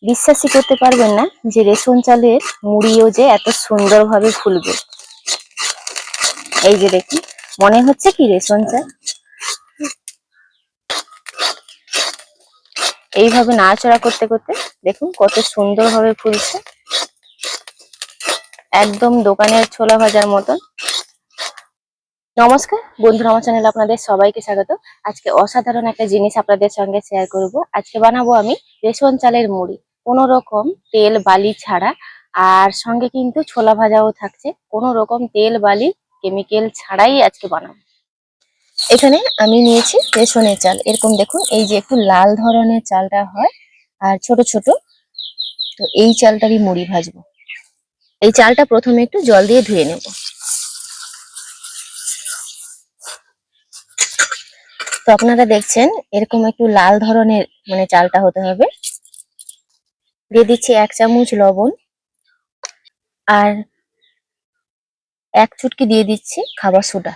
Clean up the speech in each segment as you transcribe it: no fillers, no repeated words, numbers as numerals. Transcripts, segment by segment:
বিশ্বাসই করতে পারবেন না যে রেশন চালের মুড়িও যে এত সুন্দরভাবে ফুলবে। এই যে দেখুন, মনে হচ্ছে কি রেশন চাল। এইভাবে নাড়াচাড়া করতে করতে দেখুন কত সুন্দরভাবে ফুলছে, একদম দোকানের ছোলা ভাজার মতন। নমস্কার বন্ধুরা, আমার চ্যানেলে আপনাদের সবাইকে স্বাগত। আজকে অসাধারণ একটা জিনিস আপনাদের সঙ্গে শেয়ার করব। আজকে বানাবো আমি রেশন চালের মুড়ি, কোনো রকম তেল বালি ছাড়া। আর সঙ্গে কিন্তু ছোলা ভাজাও থাকছে, কোনো রকম তেল বালি কেমিক্যাল ছাড়াই আজকে বানাবো। এখানে আমি নিয়েছি রেশনের চাল, এরকম দেখুন, এই যে একটু লাল ধরনের চালটা হয় আর ছোট ছোট, তো এই চালটারই মুড়ি ভাজবো। এই চালটা প্রথমে একটু জল দিয়ে ধুয়ে নেব। তো আপনারা দেখছেন এরকম একটু লাল ধরনের চালটা হতে হবে। দিয়ে দিচ্ছি 1 চামচ লবণ, আর 1 চুটকি দিয়ে দিচ্ছি খাবার সোডা।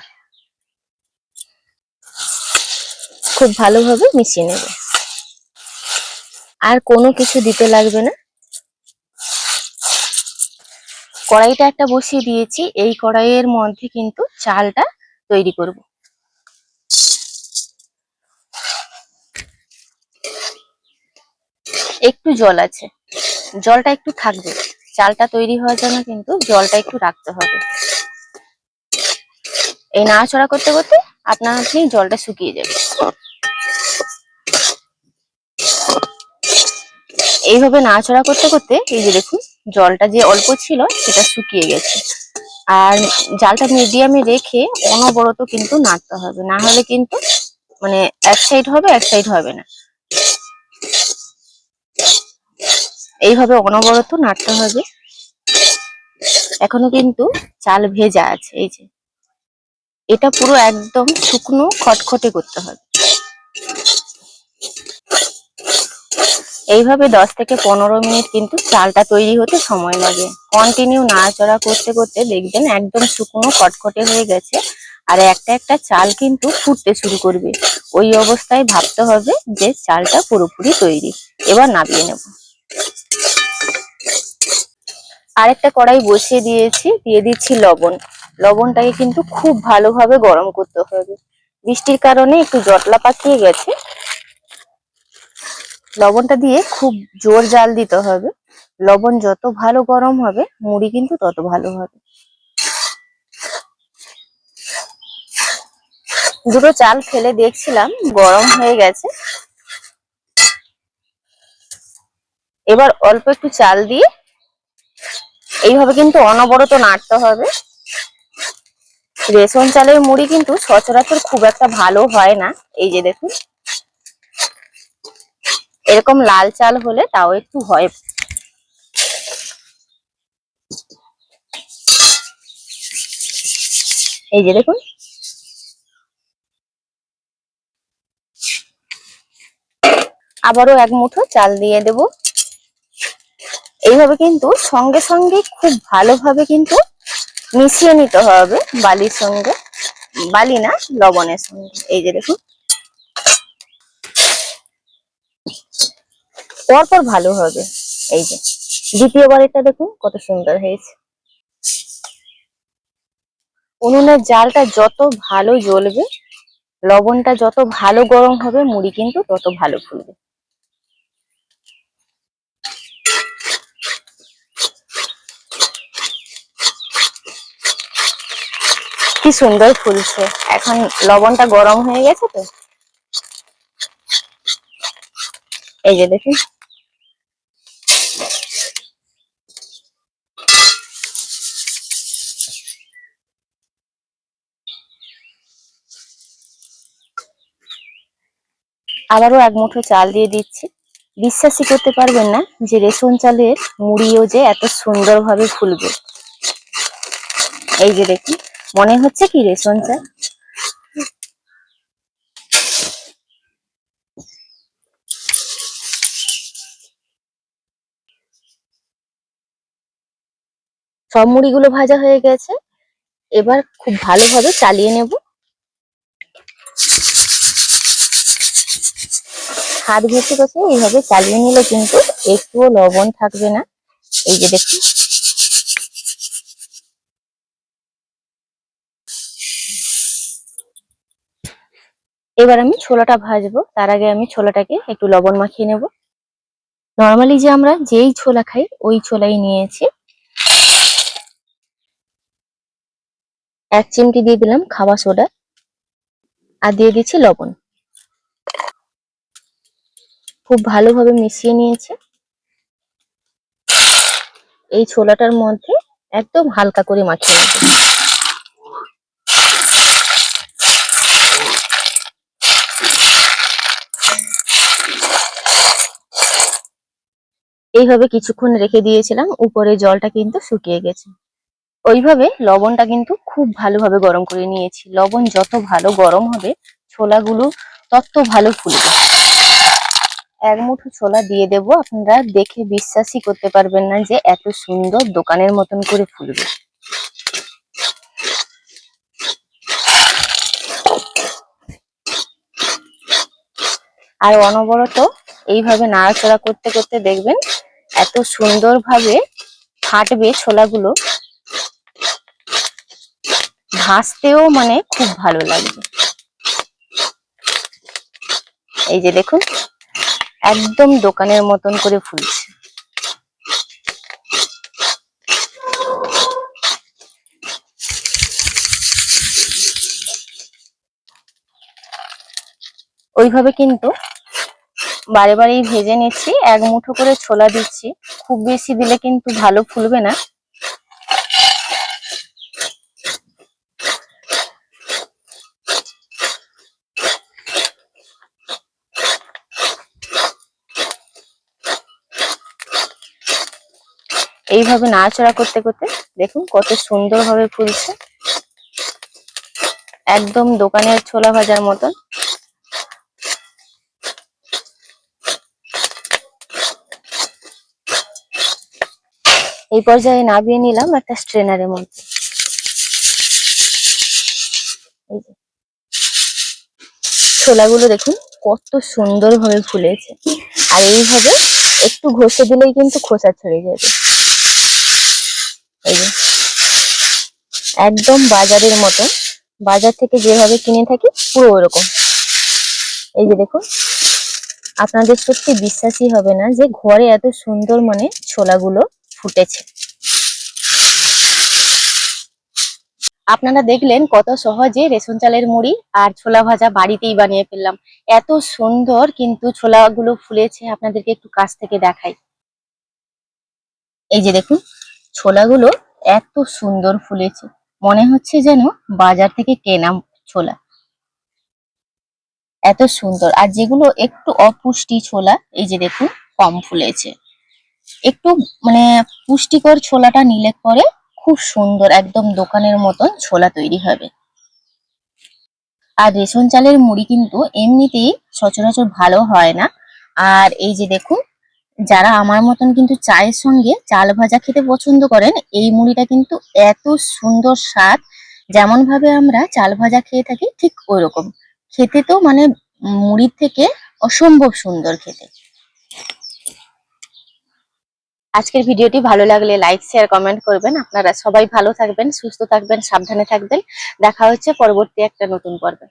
খুব ভালোভাবে মিশিয়ে নেব, আর কোনো কিছু দিতে লাগবে না। কড়াইটা একটা বসিয়ে দিয়েছি, এই কড়াইয়ের মধ্যে কিন্তু চালটা তৈরি করব। একটু জল আছে, জলটা একটু থাকবে, চালটা তৈরি হওয়ার জন্য কিন্তু জলটা একটু রাখতে হবে। এই নাড়াচাড়া করতে করতে আপনি জলটা শুকিয়ে যাবে। এইভাবে নাড়াচাড়া করতে করতে এই যে দেখুন, জলটা যে অল্প ছিল সেটা শুকিয়ে গেছে। আর জালটা মিডিয়ামে রেখে অনবরত কিন্তু নাড়তে হবে, না হলে কিন্তু এক সাইড হবে এক সাইড হবে না। এইভাবে অনবরত নাড়তে হবে। এখনো কিন্তু চাল ভেজা আছে, এই যে এটা পুরো একদম শুকনো খটখটে করতে হবে। এইভাবে 10 থেকে 15 মিনিট কিন্তু চালটা তৈরি হতে সময় লাগে। কন্টিনিউ নাড়াচাড়া করতে করতে দেখবেন একদম শুকনো খটখটে হয়ে গেছে, আর একটা একটা চাল কিন্তু ফুটতে শুরু করবে। ওই অবস্থায় ভাবতে হবে যে চালটা পুরোপুরি তৈরি। এবার নামিয়ে নেব। আরেকটা কড়াই বসিয়ে দিয়েছি, দিয়ে দিচ্ছি লবণ। লবণটাকে কিন্তু খুব ভালোভাবে গরম করতে হবে। বৃষ্টির কারণে একটু জটলা পাকিয়ে গেছে। লবণটা দিয়ে খুব জোর জাল দিতে হবে। লবণ যত ভালো গরম হবে মুড়ি কিন্তু তত ভালো হবে। দুটো চাল ফেলে দেখছিলাম গরম হয়ে গেছে। এবার অল্প একটু চাল দিয়ে এইভাবে কিন্তু অনবরত নাড়তে হবে। রেশন চালের মুড়ি কিন্তু সচরাচর খুব একটা ভালো হয় না। এই যে দেখুন, এরকম লাল চাল হলে তাও একটু হয়। এই যে দেখুন, আবারও 1 মুঠো চাল দিয়ে দেব। এইভাবে কিন্তু সঙ্গে সঙ্গে খুব ভালোভাবে কিন্তু মিশিয়ে নিতে হবে বালির সঙ্গে, বালি না লবণের সঙ্গে। এই যে দেখুন, পরপর ভালো হবে। এই যে দ্বিতীয়বার এটা দেখুন কত সুন্দর হয়েছে। উনুনের জালটা যত ভালো জ্বলবে, লবণটা যত ভালো গরম হবে, মুড়ি কিন্তু তত ভালো ফুলবে। কি সুন্দর ফুলছে। এখন লবণটা গরম হয়ে গেছে তো, এই যে দেখুন। আবারও 1 মুঠো চাল দিয়ে দিচ্ছি। বিশ্বাসই করতে পারবেন না যে রেশন চালের মুড়িও যে এত সুন্দরভাবে ফুলবে। এই যে দেখুন, মনে হচ্ছে কি রেশন চাল। সব মুড়িগুলো ভাজা হয়ে গেছে। এবার খুব ভালোভাবে চালিয়ে নেব। হাত ঘষে ঘষে এইভাবে চালিয়ে নিলে কিন্তু একটুও লবণ থাকবে না। এই যে দেখুন, এবার আমি ছোলাটা ভাজবো। তার আগে আমি ছোলাটাকে একটু লবণ মাখিয়ে নেব। নর্মালি যে আমরা যেই ছোলা খাই ওই ছোলাই নিয়েছি। 1 চিমটি দিয়ে দিলাম খাওয়া সোডা আর দিয়ে দিচ্ছি লবণ। খুব ভালোভাবে মিশিয়ে নিয়েছি। এই ছোলাটার মধ্যে একদম হালকা করে মাখিয়ে নেব। এইভাবে কিছুক্ষণ রেখে দিয়েছিলাম, উপরে জলটা কিন্তু শুকিয়ে গেছে। ওইভাবে লবণটা কিন্তু খুব ভালোভাবে গরম করে নিয়েছি। লবণ যত ভালো গরম হবে ছোলাগুলো তত ভালো ফুলবে। 1 মুঠো ছোলা দিয়ে দেব। আপনারা দেখে বিশ্বাসই করতে পারবেন না যে এত সুন্দর দোকানের মতন করে ফুলবে। আর অনবরত এইভাবে নাড়াচাড়া করতে করতে দেখবেন এত সুন্দরভাবে ফাটবে ছোলাগুলো, ভাজতেও মানে খুব ভালো লাগবে। এই যে দেখুন, একদম দোকানের মতন করে ফুলছে। ওইভাবে কিন্তু বারে বারেই ভেজে নিচ্ছি। 1 মুঠো করে ছোলা দিচ্ছি, খুব বেশি দিলে কিন্তু ভালো ফুলবে না। এইভাবে নাড়াচাড়া করতে করতে দেখুন কত সুন্দরভাবে ফুলছে, একদম দোকানের ছোলা ভাজার মতন। এই পর্যায়ে নামিয়ে নিলাম একটা স্ট্রেনারের মধ্যে। এই যে ছোলাগুলো দেখুন কত সুন্দরভাবে ফুলেছে। আর এইভাবে একটু ঘষে দিলেই কিন্তু খোসা ছড়ে যাবে। এই যে একদম বাজারের মতো, বাজার থেকে যেভাবে কিনে থাকি পুরো ওরকম। এই যে দেখুন, আপনাদের সত্যি বিশ্বাসই হবে না যে ঘরে এত সুন্দর মানে ছোলাগুলো ফুটেছে। আপনারা দেখলেন কত সহজে রেশন চালের মুড়ি আর ছোলা ভাজা বাড়িতেই বানিয়ে ফেললাম। এত সুন্দর কিন্তু ছোলাগুলো ফুলেছে, আপনাদেরকে একটু কাছ থেকে দেখাই। এই যে দেখুন, ছোলাগুলো এত সুন্দর ফুলেছে, মনে হচ্ছে যেন বাজার থেকে কেনা ছোলা। এত সুন্দর। আর যেগুলো একটু অপুষ্টি ছোলা, এই যে দেখুন কম ফুলেছে। একটু মানে পুষ্টিকর ছোলাটা নিলে পরে খুব সুন্দর একদম দোকানের মতন ছোলা তৈরি হবে। আর রেশন চালের মুড়ি কিন্তু এমনিতেই সচরাচর ভালো হয় না। আর এই যে দেখুন, যারা আমার মতন কিন্তু চায়ের সঙ্গে চাল ভাজা খেতে পছন্দ করেন, এই মুড়িটা কিন্তু এত সুন্দর স্বাদ। যেমন ভাবে আমরা চাল ভাজা খেয়ে থাকি ঠিক ওইরকম খেতে, তো মানে মুড়ির থেকে অসম্ভব সুন্দর খেতে। আজকের ভিডিওটি ভালো লাগলে লাইক শেয়ার কমেন্ট করবেন। আপনারা সবাই ভালো থাকবেন, সুস্থ থাকবেন, সাবধানে থাকবেন। দেখা হচ্ছে পরবর্তী একটা নতুন পর্বে।